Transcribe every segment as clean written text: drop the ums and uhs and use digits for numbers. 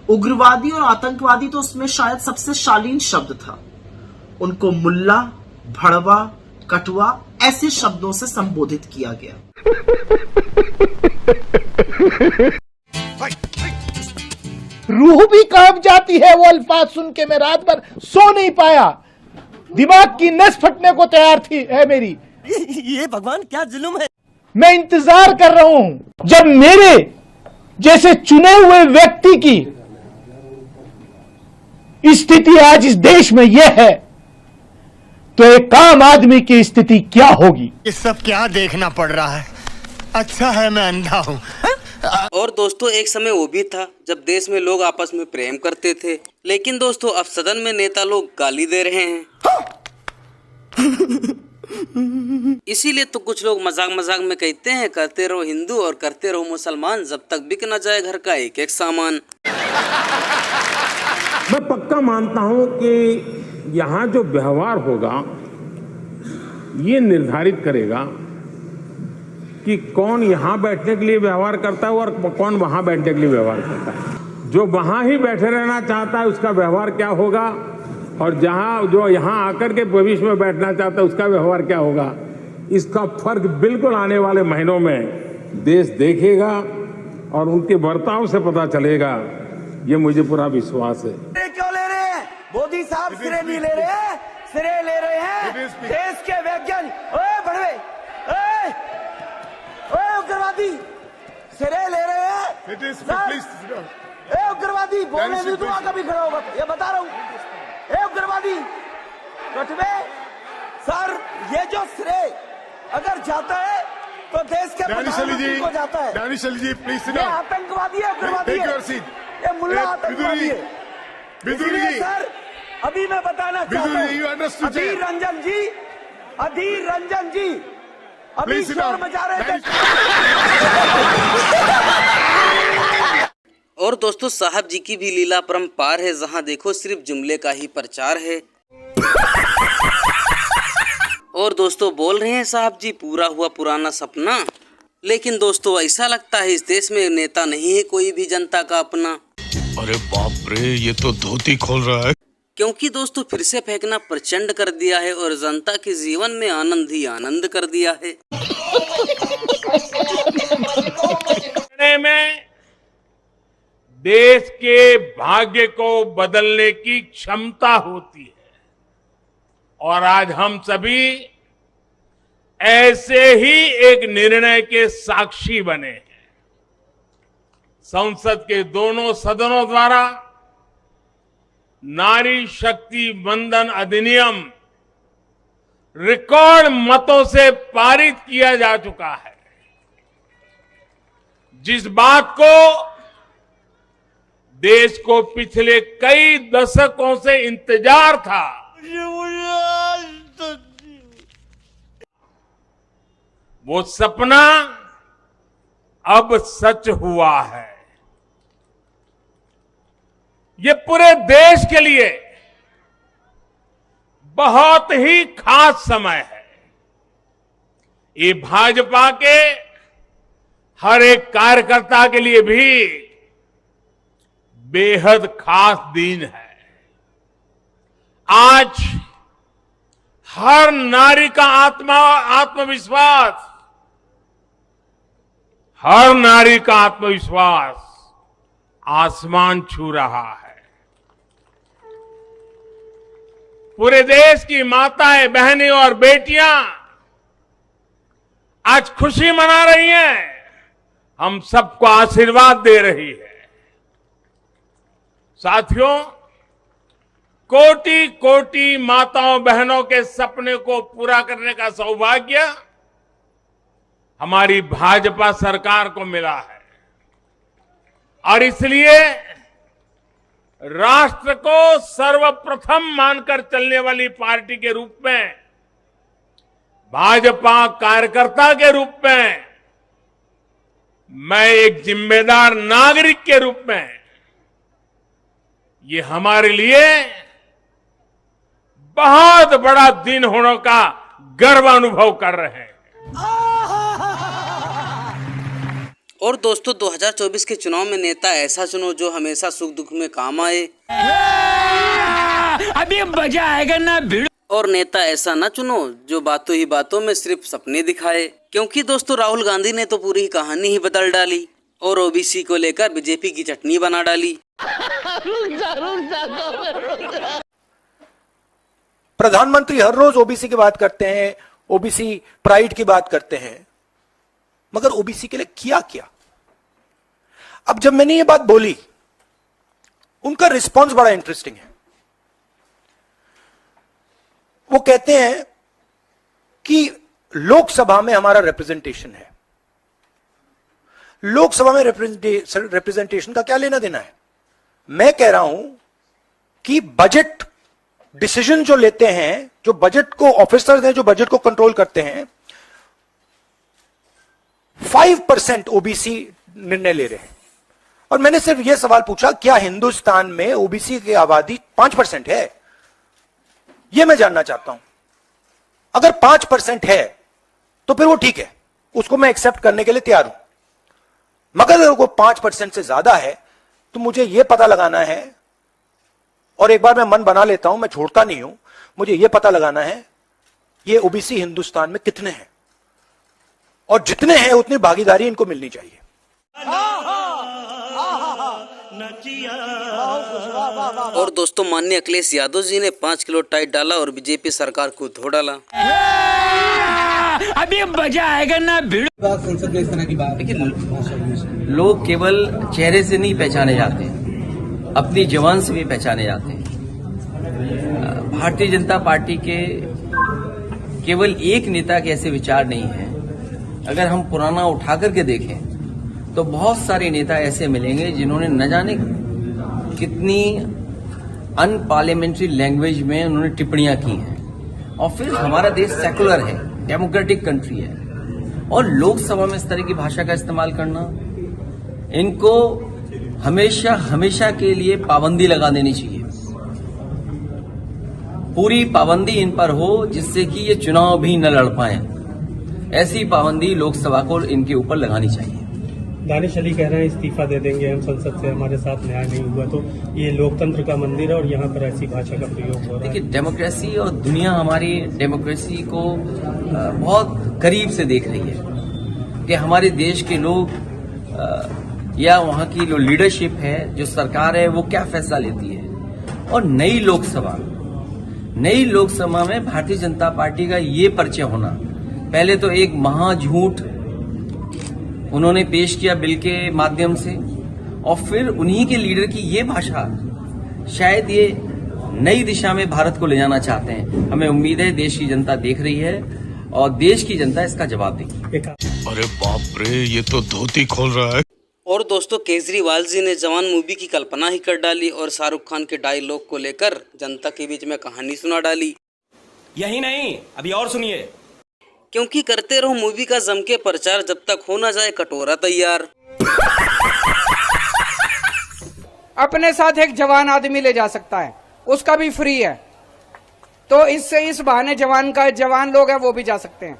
उग्रवादी और आतंकवादी तो उसमें शायद सबसे शालीन शब्द था। उनको मुल्ला, भड़वा, कटुआ ऐसे शब्दों से संबोधित किया गया। रूह भी कांप जाती है वो अल्फाज सुन के। मैं रात भर सो नहीं पाया, दिमाग की नस फटने को तैयार थी है मेरी। ये भगवान क्या जुल्म है। मैं इंतजार कर रहा हूं जब मेरे जैसे चुने हुए व्यक्ति की स्थिति आज इस देश में यह है तो एक आम आदमी की स्थिति क्या होगी। ये सब क्या देखना पड़ रहा है। अच्छा है मैं अंधा हूं। और दोस्तों एक समय वो भी था जब देश में लोग आपस में प्रेम करते थे, लेकिन दोस्तों अब सदन में नेता लोग गाली दे रहे हैं। इसीलिए तो कुछ लोग मजाक मजाक में कहते हैं करते रहो हिंदू और करते रहो मुसलमान, जब तक बिक न जाए घर का एक एक सामान। मैं पक्का मानता हूं कि यहाँ जो व्यवहार होगा ये निर्धारित करेगा कि कौन यहाँ बैठने के लिए व्यवहार करता है और कौन वहाँ बैठने के लिए व्यवहार करता है। जो वहाँ ही बैठे रहना चाहता है उसका व्यवहार क्या होगा, और जो यहाँ आकर के भविष्य में बैठना चाहता है उसका व्यवहार क्या होगा। इसका फर्क बिल्कुल आने वाले महीनों में देश देखेगा और उनके बर्ताव से पता चलेगा। ये मुझे पूरा विश्वास है। क्यों ले रहे हैं मोदी साहब? सिरे नहीं ले रहे हैं, सिरे ले रहे हैं देश के वैज्ञानिक। ओए बड़वे, ओए उग्रवादी, सिरे ले रहे हैं। ए उग्रवादी बोलने नहीं दूंगा कभी खड़ा होगा, ये बता रहा हूँ। ए उग्रवादी कटवे सर, ये जो श्रेय अगर जाता है तो देश के प्रधानमंत्री को जाता है। ये आतंकवादी है, उग्रवादी है, ये मुल्ला आतंकवादी है। इसलिए सर अभी मैं बताना चाहता हूँ, अधीर रंजन जी अभी शोर मचा रहे थे। और दोस्तों साहब जी की भी लीला परंपार है, जहां देखो सिर्फ जुमले का ही प्रचार है। और दोस्तों बोल रहे हैं साहब जी पूरा हुआ पुराना सपना, लेकिन दोस्तों ऐसा लगता है इस देश में नेता नहीं है कोई भी जनता का अपना। अरे बाप रे, ये तो धोती खोल रहा है। क्योंकि दोस्तों फिर से फेंकना प्रचंड कर दिया है और जनता के जीवन में आनंद ही आनंद कर दिया है। में देश के भाग्य को बदलने की क्षमता होती है और आज हम सभी ऐसे ही एक निर्णय के साक्षी बने हैं। संसद के दोनों सदनों द्वारा नारी शक्ति वंदन अधिनियम रिकॉर्ड मतों से पारित किया जा चुका है। जिस बात को देश को पिछले कई दशकों से इंतजार था, वो सपना अब सच हुआ है। ये पूरे देश के लिए बहुत ही खास समय है। ये भाजपा के हर एक कार्यकर्ता के लिए भी बेहद खास दिन है। आज हर नारी का आत्मविश्वास, हर नारी का आत्मविश्वास आसमान छू रहा है। पूरे देश की माताएं, बहनें और बेटियां आज खुशी मना रही हैं, हम सबको आशीर्वाद दे रही है। साथियों, कोटि कोटि माताओं बहनों के सपने को पूरा करने का सौभाग्य हमारी भाजपा सरकार को मिला है और इसलिए राष्ट्र को सर्वप्रथम मानकर चलने वाली पार्टी के रूप में, भाजपा कार्यकर्ता के रूप में, मैं एक जिम्मेदार नागरिक के रूप में, ये हमारे लिए बहुत बड़ा दिन होने का गर्व अनुभव कर रहे हैं। और दोस्तों 2024 के चुनाव में नेता ऐसा चुनो जो हमेशा सुख दुख में काम आए। अभी मजा आएगा ना भिड़। और नेता ऐसा न चुनो जो बातों ही बातों में सिर्फ सपने दिखाए, क्योंकि दोस्तों राहुल गांधी ने तो पूरी कहानी ही बदल डाली और ओबीसी को लेकर बीजेपी की चटनी बना डाली। प्रधानमंत्री हर रोज ओबीसी की बात करते हैं, ओबीसी प्राइड की बात करते हैं, मगर ओबीसी के लिए किया क्या? अब जब मैंने ये बात बोली, उनका रिस्पॉन्स बड़ा इंटरेस्टिंग है। वो कहते हैं कि लोकसभा में हमारा रिप्रेजेंटेशन है, लोकसभा में रिप्रेजेंटेशन का क्या लेना देना है? मैं कह रहा हूं कि बजट डिसीजन जो लेते हैं, जो बजट को ऑफिसर्स हैं, जो बजट को कंट्रोल करते हैं, 5% ओबीसी निर्णय ले रहे हैं। और मैंने सिर्फ यह सवाल पूछा, क्या हिंदुस्तान में ओबीसी की आबादी 5% है? यह मैं जानना चाहता हूं। अगर 5% है तो फिर वो ठीक है, उसको मैं एक्सेप्ट करने के लिए तैयार हूं। मगर अगर वो 5% से ज्यादा है तो मुझे यह पता लगाना है, और एक बार मैं मन बना लेता हूं, मैं छोड़ता नहीं हूं, मुझे यह पता लगाना है ये ओबीसी हिंदुस्तान में कितने हैं, और जितने हैं उतनी भागीदारी इनको मिलनी चाहिए। और दोस्तों माननीय अखिलेश यादव जी ने 5 किलो टाइट डाला और बीजेपी सरकार को धो डाला। अभी मजा आएगा ना भिड़। संसद में इस तरह की बात, लोग केवल चेहरे से नहीं पहचाने जाते, अपनी जवान से भी पहचाने जाते हैं। भारतीय जनता पार्टी के केवल एक नेता के ऐसे विचार नहीं हैं। अगर हम पुराना उठा करके देखें तो बहुत सारे नेता ऐसे मिलेंगे जिन्होंने न जाने कितनी अनपार्लियामेंट्री लैंग्वेज में उन्होंने टिप्पणियां की हैं। और फिर हमारा देश सेकुलर है, डेमोक्रेटिक कंट्री है, और लोकसभा में इस तरह की भाषा का इस्तेमाल करना, इनको हमेशा हमेशा के लिए पाबंदी लगा देनी चाहिए। पूरी पाबंदी इन पर हो जिससे कि ये चुनाव भी न लड़ पाए, ऐसी पाबंदी लोकसभा को इनके ऊपर लगानी चाहिए। दानिश अली कह रहे हैं इस्तीफा दे देंगे हम संसद से, हमारे साथ न्याय नहीं हुआ। तो ये लोकतंत्र का मंदिर है और यहाँ पर ऐसी भाषा का प्रयोग हो रहा है। देखिए, डेमोक्रेसी और दुनिया हमारी डेमोक्रेसी को बहुत करीब से देख रही है कि हमारे देश के लोग या वहाँ की जो लीडरशिप है, जो सरकार है, वो क्या फैसला लेती है। और नई लोकसभा में भारतीय जनता पार्टी का ये परिचय होना, पहले तो एक महाझूठ उन्होंने पेश किया बिल के माध्यम से, और फिर उन्हीं के लीडर की ये भाषा, शायद ये नई दिशा में भारत को ले जाना चाहते हैं। हमें उम्मीद है देश की जनता देख रही है और देश की जनता इसका जवाब देगी। अरे बाप रे, ये तो धोती खोल रहा है। और दोस्तों केजरीवाल जी ने जवान मूवी की कल्पना ही कर डाली और शाहरुख खान के डायलॉग को लेकर जनता के बीच में कहानी सुना डाली। यही नहीं, अभी और सुनिए। क्योंकि करते रहो मूवी का जम के प्रचार, जब तक हो ना जाए कटोरा तैयार। अपने साथ एक जवान आदमी ले जा सकता है, उसका भी फ्री है, तो इससे इस बहाने जवान लोग हैं वो भी जा सकते हैं।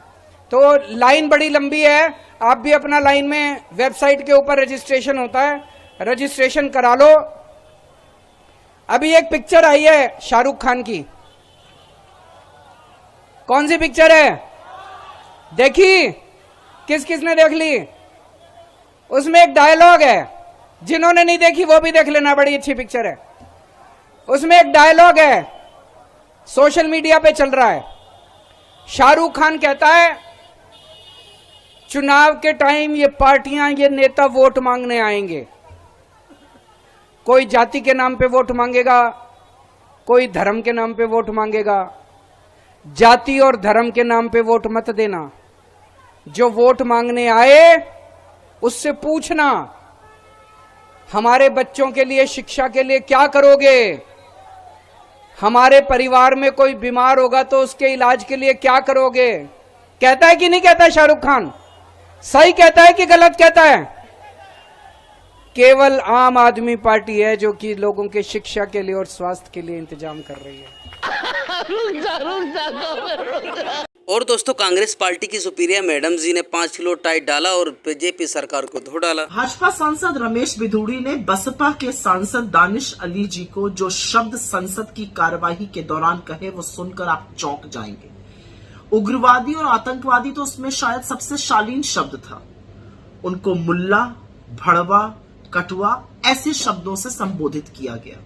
तो लाइन बड़ी लंबी है, आप भी अपना लाइन में वेबसाइट के ऊपर रजिस्ट्रेशन होता है, रजिस्ट्रेशन करा लो। अभी एक पिक्चर आई है शाहरुख खान की, कौन सी पिक्चर है देखी? किसने देख ली? उसमें एक डायलॉग है, जिन्होंने नहीं देखी वो भी देख लेना, बड़ी अच्छी पिक्चर है। उसमें एक डायलॉग है, सोशल मीडिया पे चल रहा है। शाहरुख खान कहता है चुनाव के टाइम ये पार्टियां, ये नेता वोट मांगने आएंगे। कोई जाति के नाम पे वोट मांगेगा, कोई धर्म के नाम पे वोट मांगेगा। जाति और धर्म के नाम पे वोट मत देना। जो वोट मांगने आए उससे पूछना हमारे बच्चों के लिए, शिक्षा के लिए क्या करोगे? हमारे परिवार में कोई बीमार होगा तो उसके इलाज के लिए क्या करोगे? कहता है कि नहीं कहता शाहरुख खान? सही कहता है कि गलत कहता है? केवल आम आदमी पार्टी है जो कि लोगों के शिक्षा के लिए और स्वास्थ्य के लिए इंतजाम कर रही है। और दोस्तों कांग्रेस पार्टी की सुपीरियर मैडम जी ने 5 किलो टाइट डाला और बीजेपी सरकार को धो डाला। भाजपा सांसद रमेश बिधूड़ी ने बसपा के सांसद दानिश अली जी को जो शब्द संसद की कार्यवाही के दौरान कहे वो सुनकर आप चौंक जाएंगे। उग्रवादी और आतंकवादी तो उसमें शायद सबसे शालीन शब्द था। उनको मुल्ला, भड़वा, कटुआ ऐसे शब्दों से संबोधित किया गया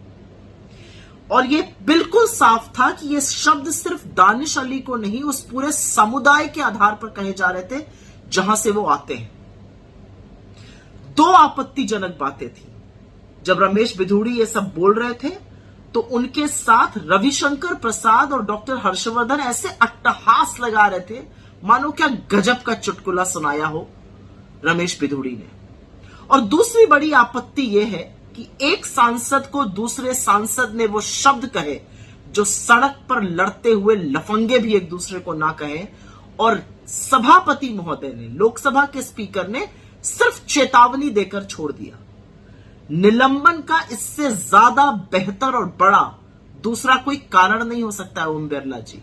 और ये बिल्कुल साफ था कि ये शब्द सिर्फ दानिश अली को नहीं, उस पूरे समुदाय के आधार पर कहे जा रहे थे जहां से वो आते हैं। 2 आपत्तिजनक बातें थी। जब रमेश बिधूड़ी ये सब बोल रहे थे तो उनके साथ रविशंकर प्रसाद और डॉक्टर हर्षवर्धन ऐसे अट्टहास लगा रहे थे मानो क्या गजब का चुटकुला सुनाया हो रमेश बिधूड़ी ने। और दूसरी बड़ी आपत्ति यह है कि एक सांसद को दूसरे सांसद ने वो शब्द कहे जो सड़क पर लड़ते हुए लफंगे भी एक दूसरे को ना कहे, और सभापति महोदय ने, लोकसभा के स्पीकर ने सिर्फ चेतावनी देकर छोड़ दिया। निलंबन का इससे ज्यादा बेहतर और बड़ा दूसरा कोई कारण नहीं हो सकता है ओम बिरला जी।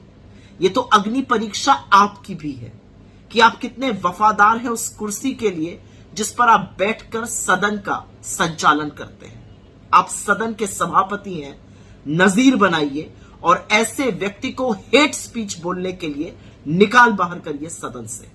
ये तो अग्नि परीक्षा आपकी भी है कि आप कितने वफादार हैं उस कुर्सी के लिए जिस पर आप बैठकर सदन का संचालन करते हैं। आप सदन के सभापति हैं, नजीर बनाइए और ऐसे व्यक्ति को हेट स्पीच बोलने के लिए निकाल बाहर करिए सदन से।